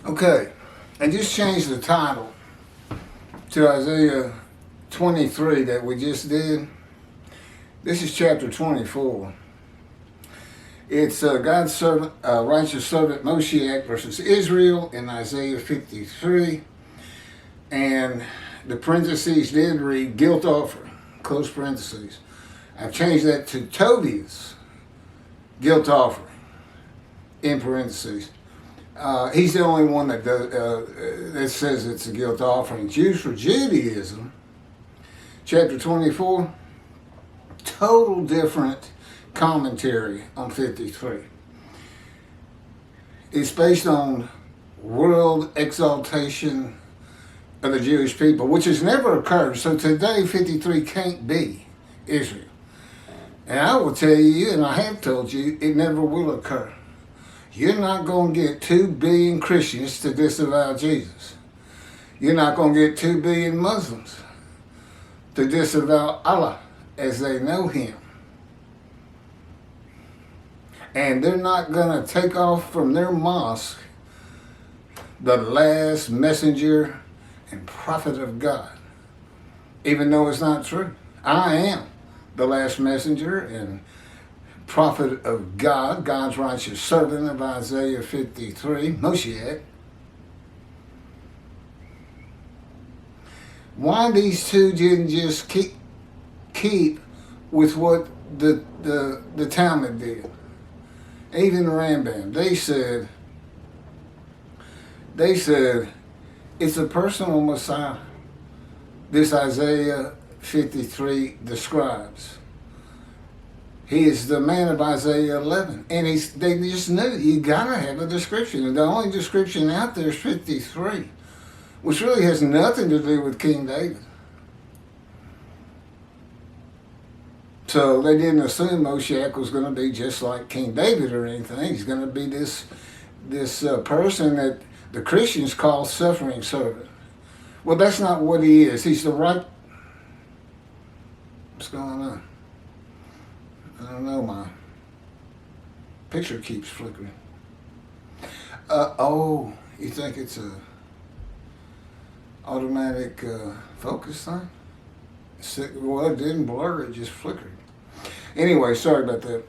Okay, I just changed the title to Isaiah 23 that we just did. This is chapter 24. It's God's servant, righteous servant Moshiach versus Israel in Isaiah 53. And the parentheses did read guilt offering, close parentheses. I've changed that to Tobiah's guilt offering, in parentheses. He's the only one that that says it's a guilt offering. Jews for Judaism, chapter 24, total different commentary on 53. It's based on world exaltation of the Jewish people, which has never occurred. So today, 53 can't be Israel. And I will tell you, and I have told you, it never will occur. You're not going to get 2 billion Christians to disavow Jesus. You're not going to get 2 billion Muslims to disavow Allah as they know Him. And they're not going to take off from their mosque the last messenger and prophet of God, even though it's not true. I am the last messenger and prophet of God, God's righteous servant of Isaiah 53, Moshiach. Why these two didn't just keep with what the Talmud did? Even the Rambam, they said it's a personal Messiah this Isaiah 53 describes. He is the man of Isaiah 11. And they just knew you got to have a description. And the only description out there is 53, which really has nothing to do with King David. So they didn't assume Moshiach was going to be just like King David or anything. He's going to be this person that the Christians call suffering servant. Well, that's not what he is. He's the right... What's going on? I don't know, my picture keeps flickering. Oh, you think it's a automatic focus thing? Well, it didn't blur, it just flickered. Anyway, sorry about that.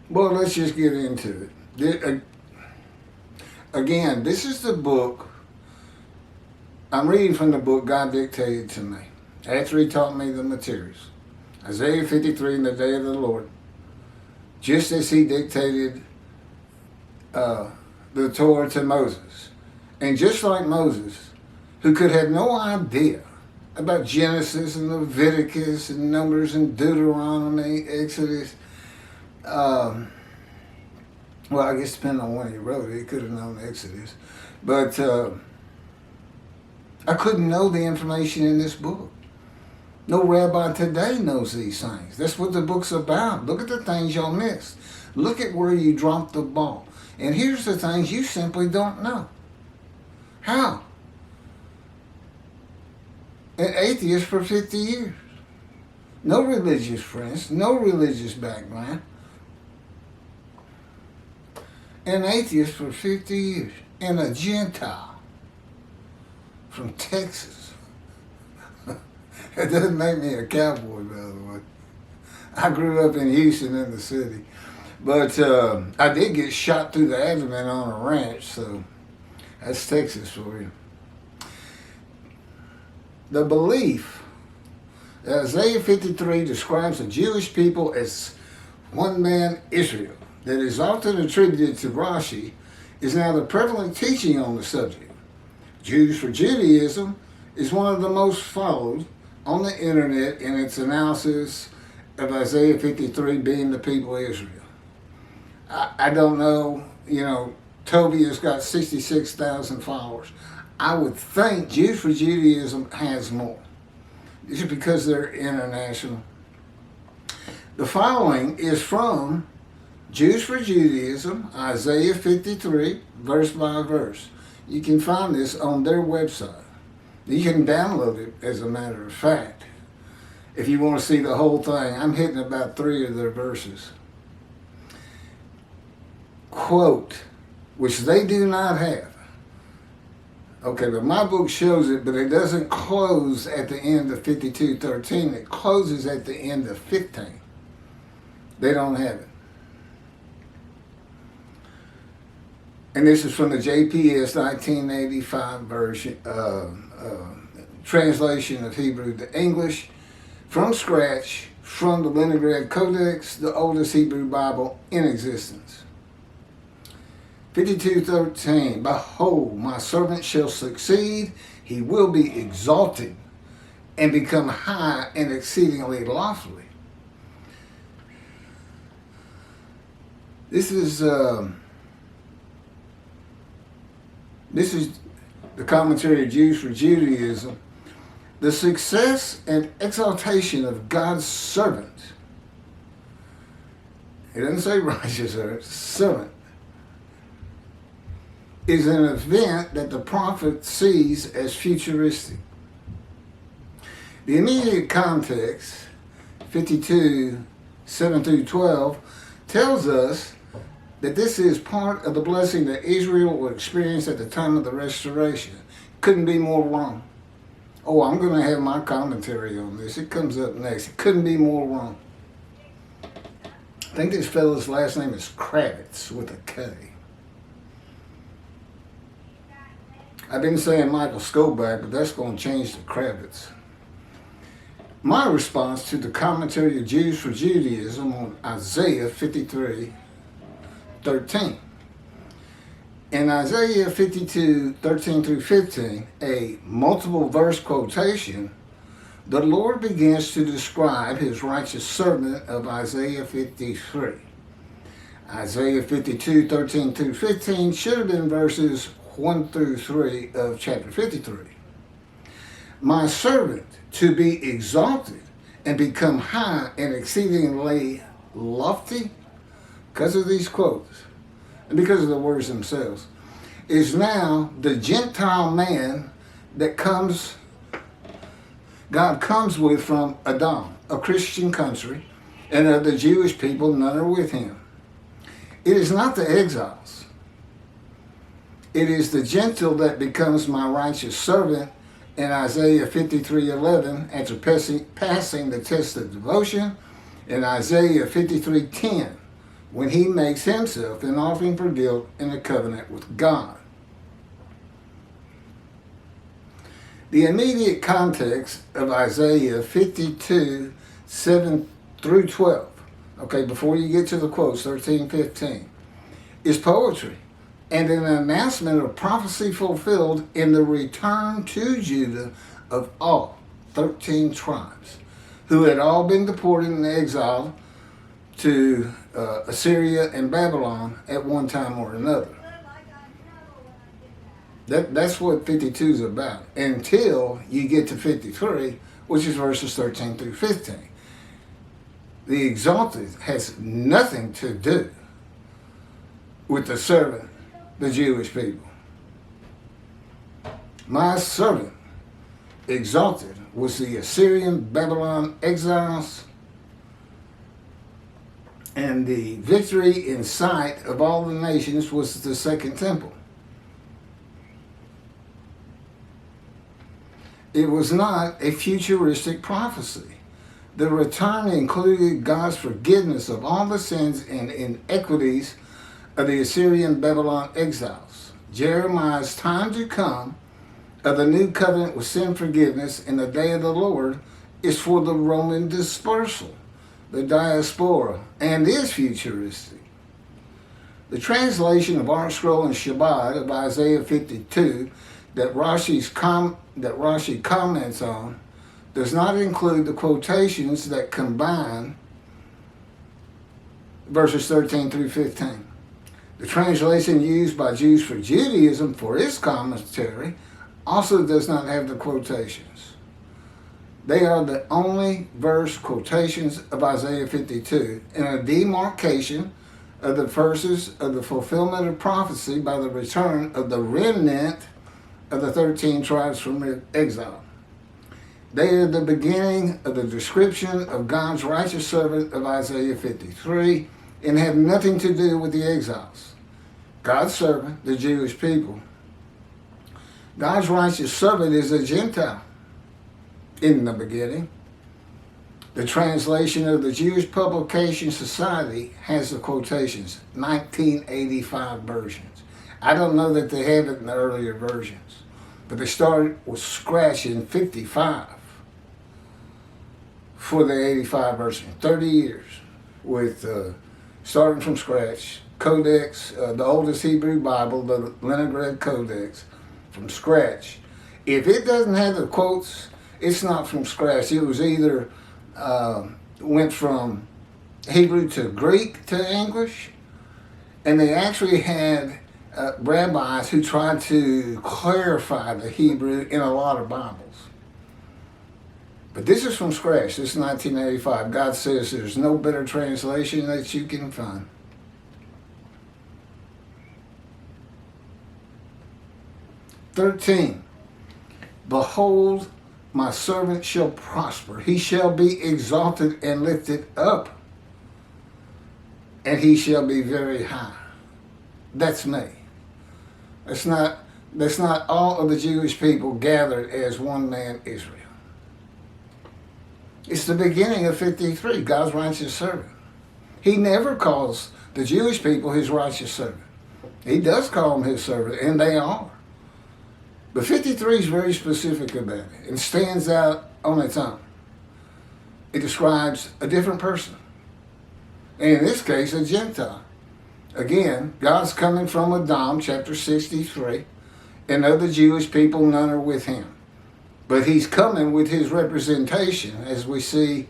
Well, let's just get into it. Again, this is the book. I'm reading from the book God dictated to me, after He taught me the materials. Isaiah 53, in the day of the Lord. Just as He dictated the Torah to Moses. And just like Moses, who could have no idea about Genesis and Leviticus and Numbers and Deuteronomy, Exodus. Well, I guess depending on when he wrote it, he could have known Exodus. But I couldn't know the information in this book. No rabbi today knows these things. That's what the book's about. Look at the things y'all missed. Look at where you dropped the ball. And here's the things you simply don't know. How? An atheist for 50 years. No religious friends, no religious background. An atheist for 50 years. And a Gentile from Texas. It doesn't make me a cowboy, by the way. I grew up in Houston, in the city. But I did get shot through the abdomen on a ranch, so that's Texas for you. The belief that Isaiah 53 describes the Jewish people as one man Israel, that is often attributed to Rashi, is now the prevalent teaching on the subject. Jews for Judaism is one of the most followed on the internet in its analysis of Isaiah 53 being the people of Israel. I don't know, Tobiah's got 66,000 followers. I would think Jews for Judaism has more, just because they're international. The following is from Jews for Judaism, Isaiah 53, verse by verse. You can find this on their website. You can download it, as a matter of fact, if you want to see the whole thing. I'm hitting about 3 of their verses. quote, which they do not have. Okay, but my book shows it, but it doesn't close at the end of 52:13. It closes at the end of 15. They don't have it. And this is from the JPS 1985 version, translation of Hebrew to English, from scratch, from the Leningrad Codex, the oldest Hebrew Bible in existence. 52:13, behold, my servant shall succeed, he will be exalted and become high and exceedingly lofty. This is the commentary of Jews for Judaism. The success and exaltation of God's servant. It doesn't say righteous servant. Is an event that the prophet sees as futuristic. The immediate context, 52:7-12, tells us that this is part of the blessing that Israel will experience at the time of the restoration. Couldn't be more wrong. Oh, I'm going to have my commentary on this. It comes up next. It couldn't be more wrong. I think this fellow's last name is Kravitz with a K. I've been saying Michael Skoback, but that's going to change to Kravitz. My response to the commentary of Jews for Judaism on Isaiah 53:13. In Isaiah 52:13-15, a multiple verse quotation, the Lord begins to describe his righteous servant of Isaiah 53. Isaiah 52:13-15 should have been verses 1-3 of chapter 53. My servant to be exalted and become high and exceedingly lofty, because of these quotes and because of the words themselves, is now the Gentile man that God comes with from Edom, a Christian country, and of the Jewish people, none are with him. It is not the exiles. It is the Gentile that becomes my righteous servant in Isaiah 53:11 after passing the test of devotion, in Isaiah 53:10 when he makes himself an offering for guilt in a covenant with God. The immediate context of Isaiah 52:7-12, okay, before you get to the quotes, 13-15, is poetry and an announcement of prophecy fulfilled in the return to Judah of all 13 tribes who had all been deported and exiled to Assyria and Babylon at one time or another. That's what 52 is about, until you get to 53, which is verses 13-15. The exalted has nothing to do with the servant, the Jewish people. My servant, exalted, was the Assyrian Babylon exiles, and the victory in sight of all the nations was the second temple. It was not a futuristic prophecy. The return included God's forgiveness of all the sins and inequities of the Assyrian Babylon exiles. Jeremiah's time to come of the new covenant with sin forgiveness in the day of the Lord is for the Roman dispersal, the diaspora, and is futuristic. The translation of our scroll and Shabbat of Isaiah 52 that Rashi comments on does not include the quotations that combine verses 13-15. The translation used by Jews for Judaism for its commentary also does not have the quotations. They are the only verse quotations of Isaiah 52 and a demarcation of the verses of the fulfillment of prophecy by the return of the remnant of the 13 tribes from exile. They are the beginning of the description of God's righteous servant of Isaiah 53 and have nothing to do with the exiles. God's servant, the Jewish people. God's righteous servant is a Gentile in the beginning. The translation of the Jewish Publication Society has the quotations, 1985 versions. I don't know that they have it in the earlier versions, but they started with scratch in 55 for the 85 version. 30 years with starting from scratch. Codex, the oldest Hebrew Bible, the Leningrad Codex, from scratch. If it doesn't have the quotes, it's not from scratch. It was either went from Hebrew to Greek to English, and they actually had rabbis who tried to clarify the Hebrew in a lot of Bibles. But this is from scratch. This is 1985. God says there's no better translation that you can find. "13. Behold, my servant shall prosper. He shall be exalted and lifted up, and he shall be very high." That's me. That's not all of the Jewish people gathered as one man, Israel. It's the beginning of 53, God's righteous servant. He never calls the Jewish people his righteous servant. He does call them his servant, and they are. But 53 is very specific about it and stands out on its own. It describes a different person, and in this case, a Gentile. Again, God's coming from Adam, chapter 63, and of the Jewish people, none are with him. But he's coming with his representation, as we see,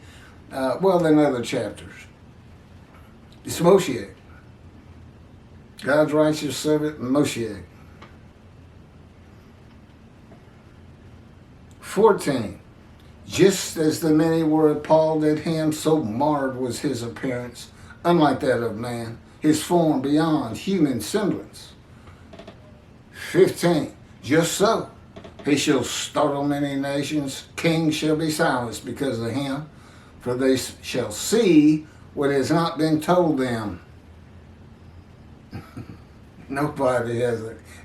in other chapters. It's Moshiach. God's righteous servant, Moshiach. 14. Just as the many were appalled at him, so marred was his appearance, unlike that of man, his form beyond human semblance. 15. Just so he shall startle many nations, kings shall be silenced because of him, for they shall see what has not been told them. Nobody has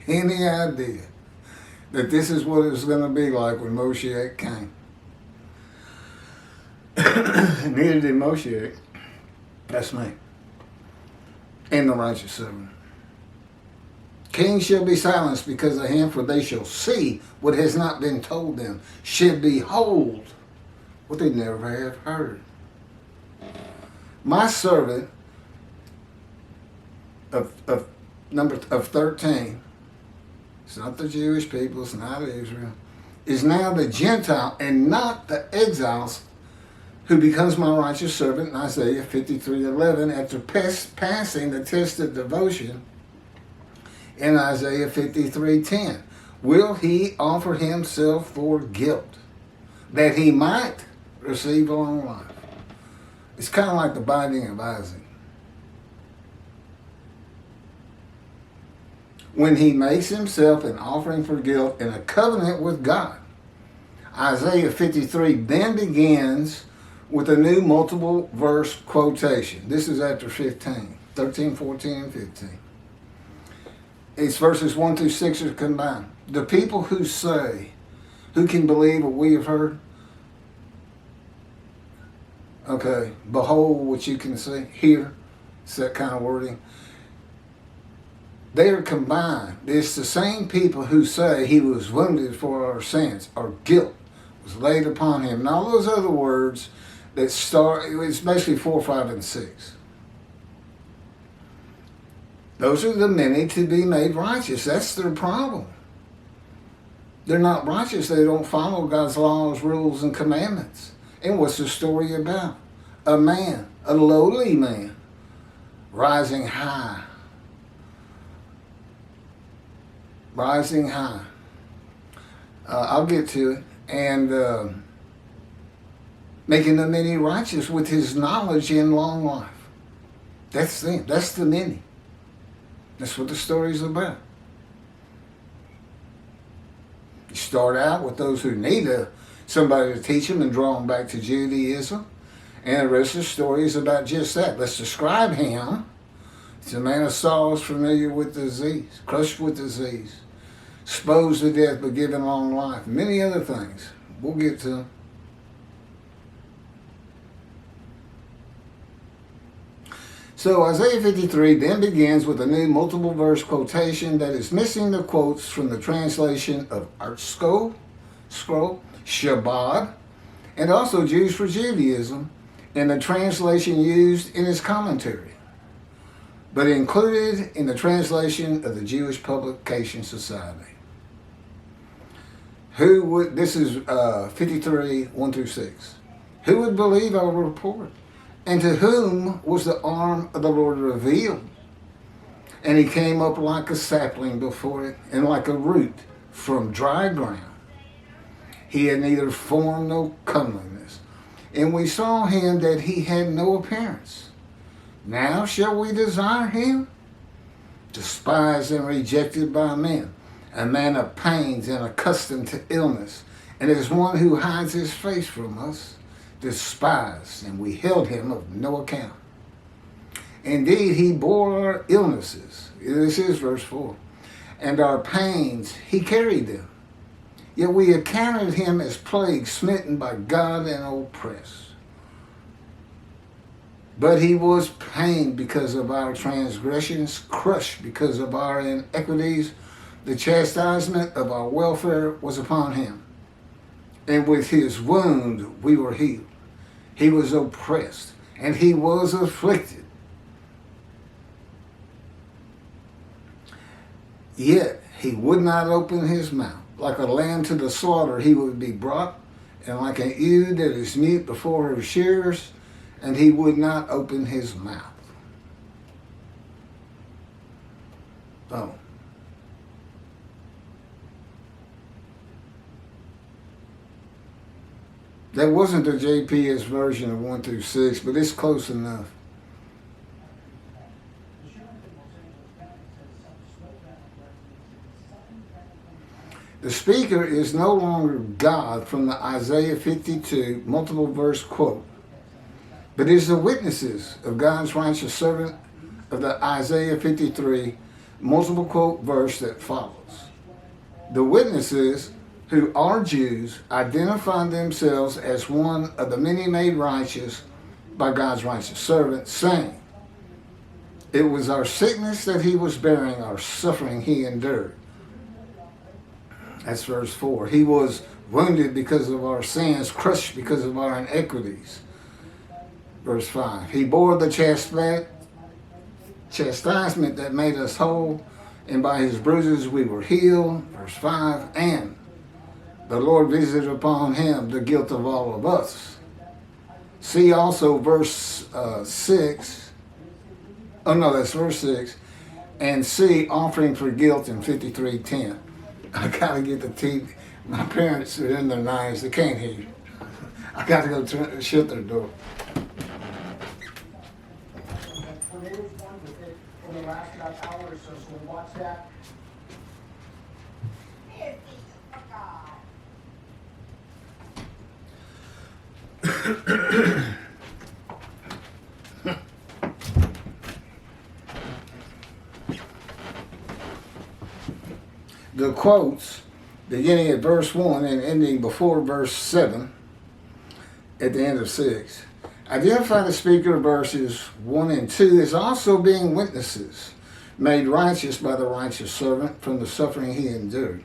any idea that this is what it's going to be like when Moshiach came. Neither did Moshiach. That's me. And the righteous servant. Kings shall be silenced because of him, for they shall see what has not been told them, shall behold what they never have heard. My servant of 13, it's not the Jewish people, it's not Israel, is now the Gentile and not the exiles, who becomes my righteous servant in Isaiah 53:11 after passing the test of devotion in Isaiah 53:10. Will he offer himself for guilt, that he might receive long life? It's kind of like the binding of Isaac. When he makes himself an offering for guilt in a covenant with God. Isaiah 53 then begins with a new multiple verse quotation. This is after 15, 13, 14, and 15. It's verses 1 through 6 are combined. The people who say, who can believe what we have heard? Okay, behold what you can see, hear. It's that kind of wording. They are combined. It's the same people who say he was wounded for our sins, our guilt was laid upon him. And all those other words that start, it's basically 4, 5, and 6. Those are the many to be made righteous. That's their problem. They're not righteous. They don't follow God's laws, rules, and commandments. And what's the story about? A man, a lowly man, rising high. Rising high. I'll get to it. And making the many righteous with his knowledge in long life. That's them. That's the many. That's what the story's about. You start out with those who need somebody to teach them and draw them back to Judaism. And the rest of the story is about just that. Let's describe him He's a man of sorrows, familiar with disease, crushed with disease, exposed to death but given long life. Many other things. We'll get to them. So Isaiah 53 then begins with a new multiple verse quotation that is missing the quotes from the translation of Art Scroll, Shabbat, and also Jews for Judaism in the translation used in his commentary, but included in the translation of the Jewish Publication Society. This is 53, 1 through 6. Who would believe our report? And to whom was the arm of the Lord revealed? And he came up like a sapling before it, and like a root from dry ground. He had neither form nor comeliness. And we saw him that he had no appearance. Now shall we desire him? Despised and rejected by men, a man of pains and accustomed to illness, and as one who hides his face from us, despised, and we held him of no account. Indeed, he bore our illnesses. This is verse 4. And our pains, he carried them. Yet we accounted him as plague, smitten by God and oppressed. But he was pained because of our transgressions, crushed because of our iniquities. The chastisement of our welfare was upon him, and with his wound we were healed. He was oppressed, and he was afflicted. Yet he would not open his mouth. Like a lamb to the slaughter he would be brought, and like an ewe that is mute before her shearers, and he would not open his mouth. Oh. That wasn't the JPS version of 1 through 6, but it's close enough. The speaker is no longer God from the Isaiah 52 multiple verse quote, but is the witnesses of God's righteous servant of the Isaiah 53 multiple quote verse that follows. The witnesses, who are Jews, identify themselves as one of the many made righteous by God's righteous servant, saying, it was our sickness that he was bearing, our suffering he endured. That's verse 4. He was wounded because of our sins, crushed because of our iniquities. Verse 5. He bore the chastisement that made us whole, and by his bruises we were healed. Verse 5. And the Lord visited upon him the guilt of all of us. See also verse 6. Oh no, that's verse 6. And see offering for guilt in 53:10. I gotta get the TV. My parents are in their 90s. They can't hear you. I gotta go shut their door. Tornadoes one, but it only lasts about an hour or so, so we'll watch that. The quotes, beginning at verse 1 and ending before verse 7, at the end of 6, identify the speaker of verses 1 and 2 as also being witnesses, made righteous by the righteous servant from the suffering he endured.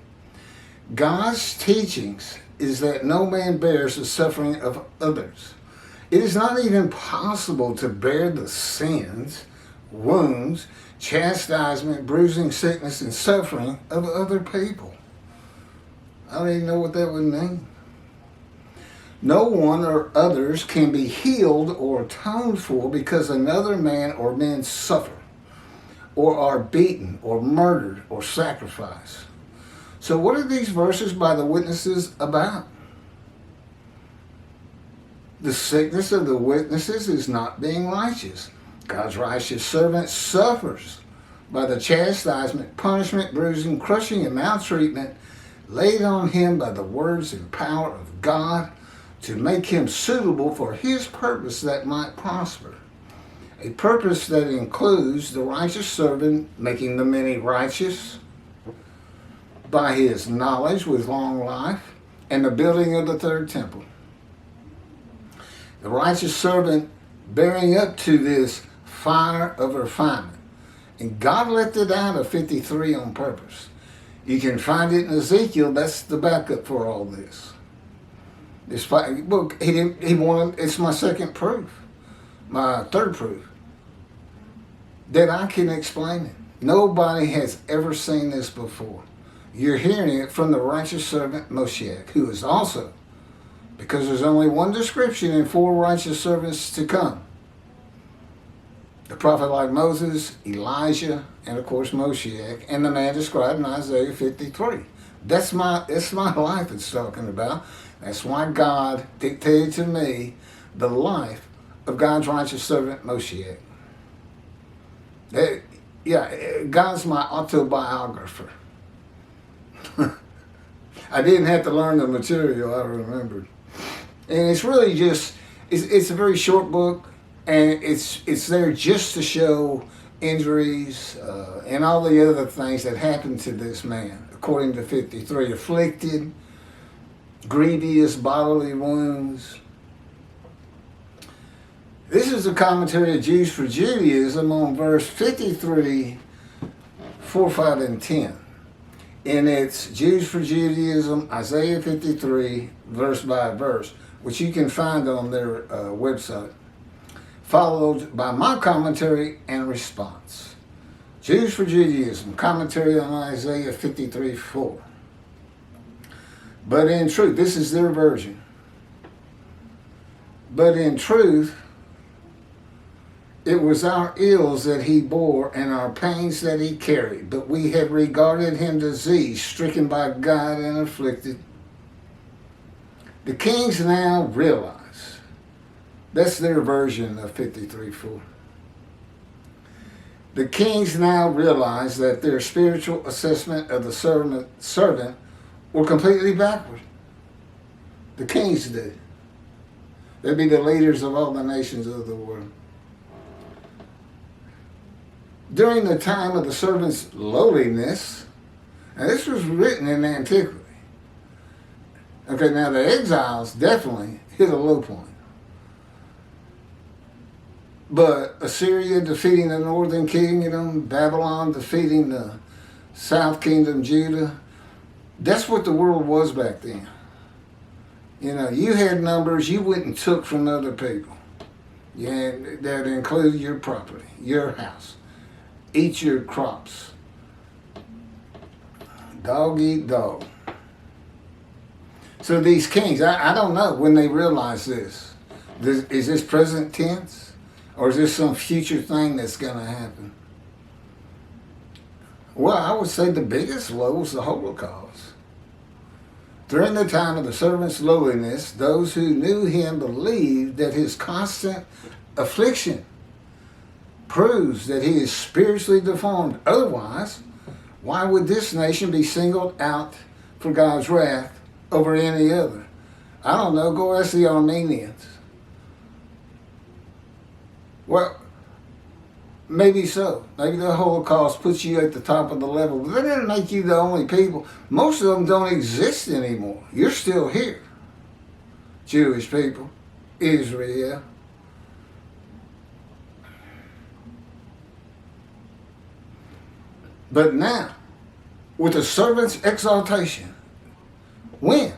God's teachings is that no man bears the suffering of others. It is not even possible to bear the sins, wounds, chastisement, bruising, sickness, and suffering of other people. I don't even know what that would mean. No one or others can be healed or atoned for because another man or men suffer, or are beaten, or murdered, or sacrificed. So what are these verses by the witnesses about? The sickness of the witnesses is not being righteous. God's righteous servant suffers by the chastisement, punishment, bruising, crushing, and maltreatment laid on him by the words and power of God to make him suitable for his purpose that might prosper. a purpose that includes the righteous servant making the many righteous by his knowledge with long life and the building of the third temple. The righteous servant bearing up to this fire of refinement. And God left it out of 53 on purpose. You can find it in Ezekiel. That's the backup for all this. This book, he wanted, it's my second proof, my third proof, that I can explain it. Nobody has ever seen this before. You're hearing it from the righteous servant Moshiach, who is also, because there's only one description in 4 righteous servants to come. The prophet like Moses, Elijah, and of course Moshiach, and the man described in Isaiah 53. That's my life it's talking about. That's why God dictated to me the life of God's righteous servant Moshiach. God's my autobiographer. I didn't have to learn the material, I remembered. And it's really just, it's a very short book, and it's there just to show injuries and all the other things that happened to this man, according to 53. Afflicted, grievous bodily wounds. This is a commentary of Jews for Judaism on verse 53, 4, 5, and 10. And it's Jews for Judaism, Isaiah 53, verse by verse, which you can find on their website, followed by my commentary and response. Jews for Judaism, commentary on Isaiah 53, 4. But in truth, this is their version. But in truth, it was our ills that he bore and our pains that he carried. But we have regarded him diseased, stricken by God and afflicted. The kings now realize. That's their version of 53:4. The kings now realize that their spiritual assessment of the servant were completely backward. The kings did. They'd be the leaders of all the nations of the world. During the time of the servant's lowliness, and this was written in antiquity. Okay, now the exiles definitely hit a low point. But Assyria defeating the northern kingdom, Babylon defeating the south kingdom, Judah, that's what the world was back then. You know, you had numbers you went and took from other people. Yeah, that included your property, your house. Eat your crops. Dog eat dog. So these kings, I don't know when they realize this. Is this present tense? Or is this some future thing that's going to happen? Well, I would say the biggest low was the Holocaust. During the time of the servant's lowliness, those who knew him believed that his constant affliction proves that he is spiritually deformed. Otherwise, why would this nation be singled out for God's wrath over any other? I don't know. Go ask the Armenians. Well, maybe so. Maybe the Holocaust puts you at the top of the level, but that doesn't make you the only people. Most of them don't exist anymore. You're still here. Jewish people, Israel. But now, with the servant's exaltation, when?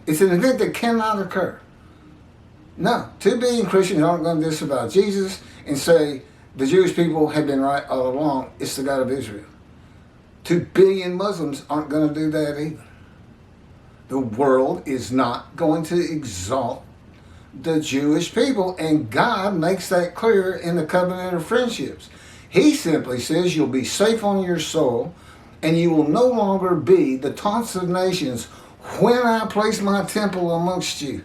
It's an event that cannot occur. No, 2 billion Christians aren't going to disavow Jesus and say the Jewish people have been right all along. It's the God of Israel. 2 billion Muslims aren't going to do that either. The world is not going to exalt the Jewish people, and God makes that clear in the covenant of friendships. He simply says you'll be safe on your soul, and you will no longer be the taunts of nations when I place my temple amongst you.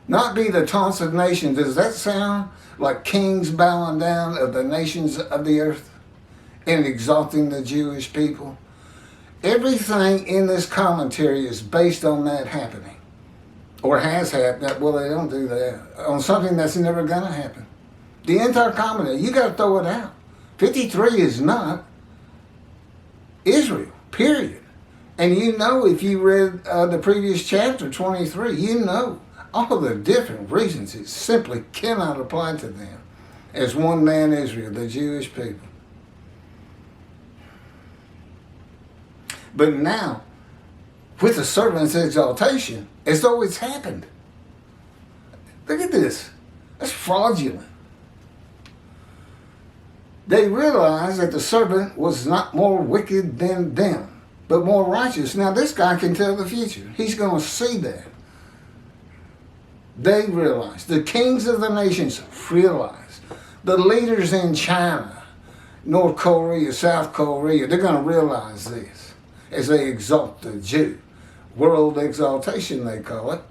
Not be the taunts of nations. Does that sound like kings bowing down of the nations of the earth and exalting the Jewish people? Everything in this commentary is based on that happening. or has happened. Well, they don't do that. On something that's never going to happen. The entire covenant, you got to throw it out. 53 is not Israel, period. And you know, if you read the previous chapter, 23, you know all the different reasons it simply cannot apply to them as one man Israel, the Jewish people. But now, with the servant's exaltation, as though it's happened. Look at this. That's fraudulent. They realized that the servant was not more wicked than them, but more righteous. Now, this guy can tell the future. He's going to see that. They realized. The kings of the nations realized. The leaders in China, North Korea, South Korea, they're going to realize this as they exalt the Jew. World exaltation, they call it.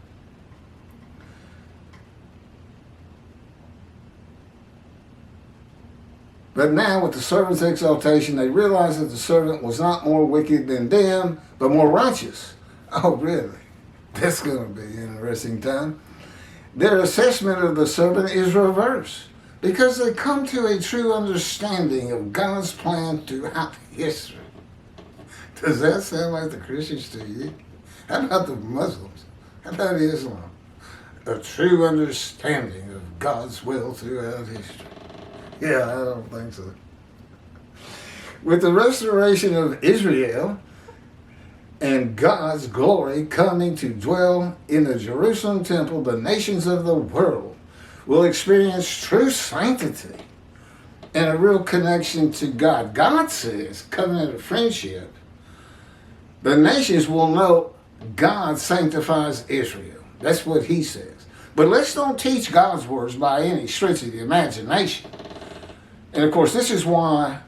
But now, with the servant's exaltation, they realized that the servant was not more wicked than them, but more righteous. Oh, really? That's going to be an interesting time. Their assessment of the servant is reversed because they come to a true understanding of God's plan throughout history. Does that sound like the Christians to you? How about the Muslims? How about Islam? A true understanding of God's will throughout history. Yeah, I don't think so. With the restoration of Israel and God's glory coming to dwell in the Jerusalem temple, the nations of the world will experience true sanctity and a real connection to God. God says, covenant of friendship, the nations will know God sanctifies Israel. That's what he says. But let's don't teach God's words by any stretch of the imagination. And of course, this is why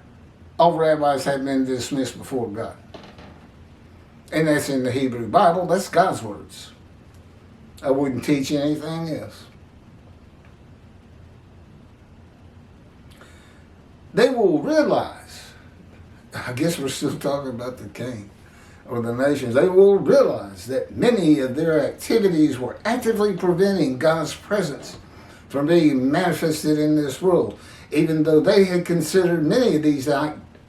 all rabbis have been dismissed before God. And that's in the Hebrew Bible. That's God's words. I wouldn't teach anything else. They will realize, I guess we're still talking about the king or the nations, they will realize that many of their activities were actively preventing God's presence from being manifested in this world, even though they had considered many of these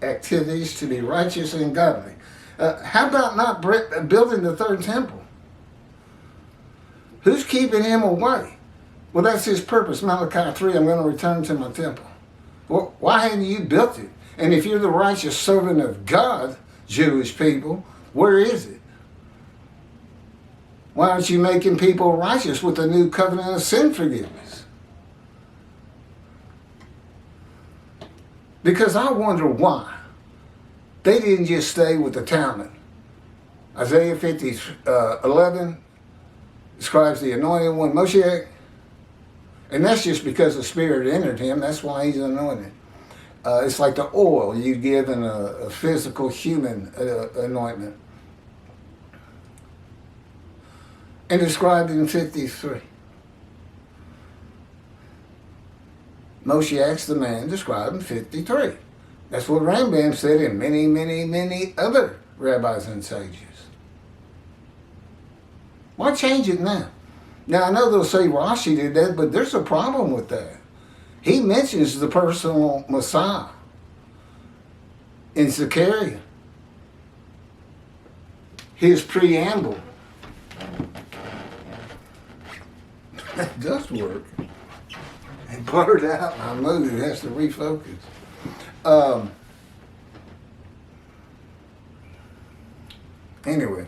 activities to be righteous and godly. How about not building the third temple? Who's keeping him away? Well, that's his purpose. Malachi 3, I'm going to return to my temple. Well, why hadn't you built it? And if you're the righteous servant of God, Jewish people, where is it? Why aren't you making people righteous with the new covenant of sin forgiveness? Because I wonder why they didn't just stay with the Talmud. Isaiah 50:11 describes the anointed one, Moshiach, and that's just because the Spirit entered him. That's why he's anointed. It's like the oil you give in a physical human anointment. And described in 53. Moshiach's the man described in 53. That's what Rambam said and many, many, many other rabbis and sages. Why change it now? Now, I know they'll say Rashi did that, but there's a problem with that. He mentions the personal Messiah in Zechariah. His preamble. That does work. And blurred out, I moved, it has to refocus. Anyway,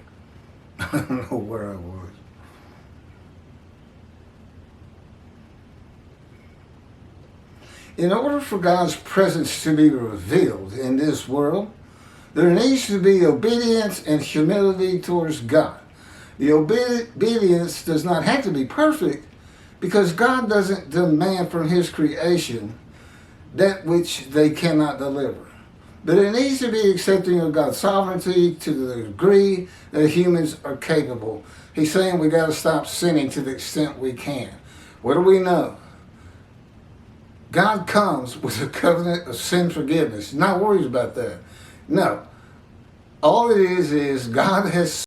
I don't know where I was. In order for God's presence to be revealed in this world, there needs to be obedience and humility towards God. The obedience does not have to be perfect because God doesn't demand from his creation that which they cannot deliver. But it needs to be accepting of God's sovereignty to the degree that humans are capable. He's saying we got to stop sinning to the extent we can. What do we know? God comes with a covenant of sin forgiveness. Not worried about that. No. All it is God has